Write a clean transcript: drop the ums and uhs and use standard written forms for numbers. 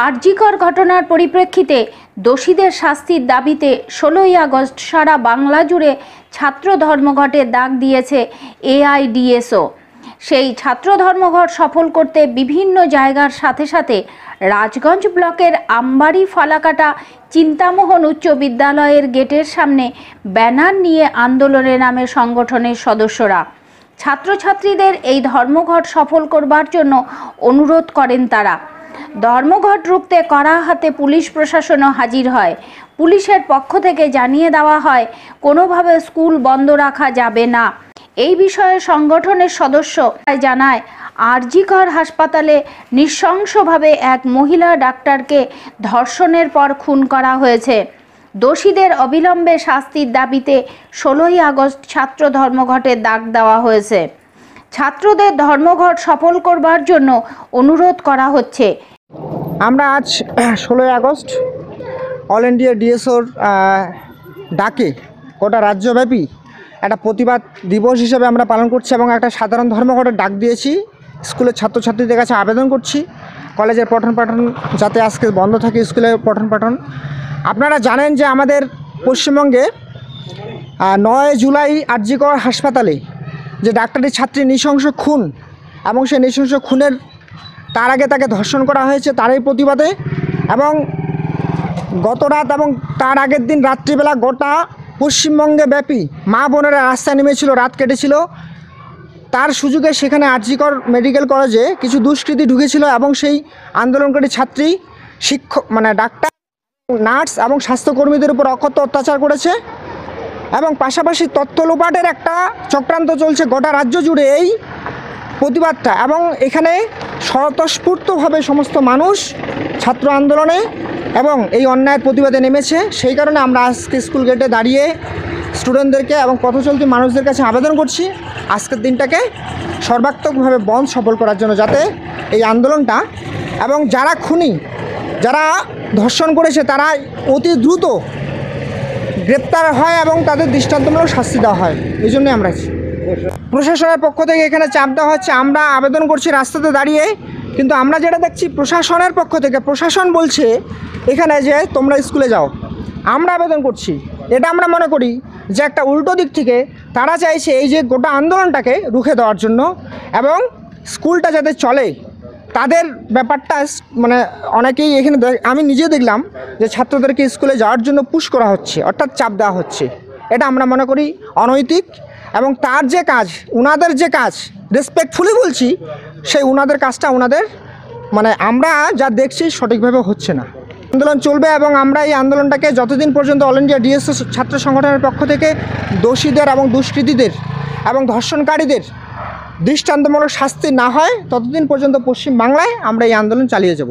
আরজিকর ঘটনার পরিপ্রেক্ষিতে দোষীদের শাস্তির দাবিতে 16ই আগস্ট সারা বাংলা জুড়ে ছাত্র ধর্মঘটের ডাক দিয়েছে এআইডিএসও। সেই ছাত্র ধর্মঘট সফল করতে বিভিন্ন জায়গার সাথে সাথে রাজগঞ্জ ব্লকের আমবাড়ি ফালাকাটা চিন্তামোহন উচ্চ বিদ্যালয়ের গেটের সামনে ব্যানার নিয়ে আন্দোলনে নামে সংগঠনের সদস্যরা। ছাত্রছাত্রীদের এই ধর্মঘট সফল করবার জন্য অনুরোধ করেন তারা। ধর্মঘট রুখতে কড়া হাতে পুলিশ প্রশাসনও হাজির হয়। পুলিশের পক্ষ থেকে জানিয়ে দেওয়া হয় কোনোভাবে স্কুল বন্ধ রাখা যাবে না। এই বিষয়ে সংগঠনের সদস্য জানায়, আরজিকর হাসপাতালে নৃশংসভাবে এক মহিলা ডাক্তারকে ধর্ষণের পর খুন করা হয়েছে। দোষীদের অবিলম্বে শাস্তির দাবিতে 16ই আগস্ট ছাত্র ধর্মঘটের ডাক দেওয়া হয়েছে। ছাত্রদের ধর্মঘট সফল করবার জন্য অনুরোধ করা হচ্ছে। আমরা আজ 16ই আগস্ট অল ইন্ডিয়া ডিএসওর ডাকে গোটা রাজ্যব্যাপী একটা প্রতিবাদ দিবস হিসেবে আমরা পালন করছি এবং একটা সাধারণ ধর্মঘটের ডাক দিয়েছি। স্কুলের ছাত্রছাত্রীদের কাছে আবেদন করছি কলেজের পঠন পাঠন যাতে আজকে বন্ধ থাকে, স্কুলের পঠন পাঠন। আপনারা জানেন যে আমাদের পশ্চিমবঙ্গে 9 জুলাই আরজিকর হাসপাতালে যে ডাক্তারি ছাত্রী নৃশংস খুন এবং সেই নৃশংস খুনের তার আগে তাকে ধর্ষণ করা হয়েছে, তারই প্রতিবাদে। এবং গত রাত এবং তার আগের দিন রাত্রিবেলা গোটা পশ্চিমবঙ্গে ব্যাপী মা বোনেরা রাস্তায় নেমেছিল, রাত কেটেছিল। তার সুযোগে সেখানে আরজিকর মেডিকেল কলেজে কিছু দুষ্কৃতী ঢুকেছিল এবং সেই আন্দোলনকারী ছাত্রী, শিক্ষক ডাক্তার, নার্স এবং স্বাস্থ্যকর্মীদের উপর অকথ্য অত্যাচার করেছে। এবং পাশাপাশি তথ্য লোপাটের একটা চক্রান্ত চলছে গোটা রাজ্য জুড়ে এই প্রতিবাদটা। এবং এখানে স্বতঃস্ফূর্তভাবে সমস্ত মানুষ ছাত্র আন্দোলনে এবং এই অন্যায়ের প্রতিবাদে নেমেছে। সেই কারণে আমরা আজকে স্কুল গেটে দাঁড়িয়ে স্টুডেন্টদেরকে এবং পথচলতি মানুষদের কাছে আবেদন করছি আজকের দিনটাকে সর্বাত্মকভাবে বন্ধ সফল করার জন্য, যাতে এই আন্দোলনটা এবং যারা খুনি, যারা ধর্ষণ করেছে তারা অতি দ্রুত গ্রেপ্তার হয় এবং তাদের দৃষ্টান্তমূলক শাস্তি দেওয়া হয়। এই জন্যই আমরা প্রশাসনের পক্ষ থেকে এখানে চাপ দেওয়া হচ্ছে। আমরা আবেদন করছি রাস্তাতে দাঁড়িয়ে, কিন্তু আমরা যেটা দেখছি প্রশাসনের পক্ষ থেকে প্রশাসন বলছে এখানে যে তোমরা স্কুলে যাও। আমরা আবেদন করছি, এটা আমরা মনে করি যে একটা উল্টো দিক থেকে তারা চাইছে এই যে গোটা আন্দোলনটাকে রুখে দেওয়ার জন্য এবং স্কুলটা যাতে চলে তাদের ব্যাপারটা অনেকেই এখানে আমি নিজে দেখলাম যে ছাত্রদেরকে স্কুলে যাওয়ার জন্য পুশ করা হচ্ছে, অর্থাৎ চাপ দেওয়া হচ্ছে। এটা আমরা মনে করি অনৈতিক এবং তার যে কাজ, উনাদের যে কাজ, রেসপেক্টফুলি বলছি, সেই উনাদের কাজটা আমরা যা দেখছি সঠিকভাবে হচ্ছে না। আন্দোলন চলবে এবং আমরা এই আন্দোলনটাকে যতদিন পর্যন্ত অল ইন্ডিয়া ডিএসও ছাত্র সংগঠনের পক্ষ থেকে দোষীদের এবং দুষ্কৃতীদের এবং ধর্ষণকারীদের দৃষ্টান্তমূলক শাস্তি না হয় ততদিন পর্যন্ত পশ্চিম বাংলায় আমরা এই আন্দোলন চালিয়ে যাব।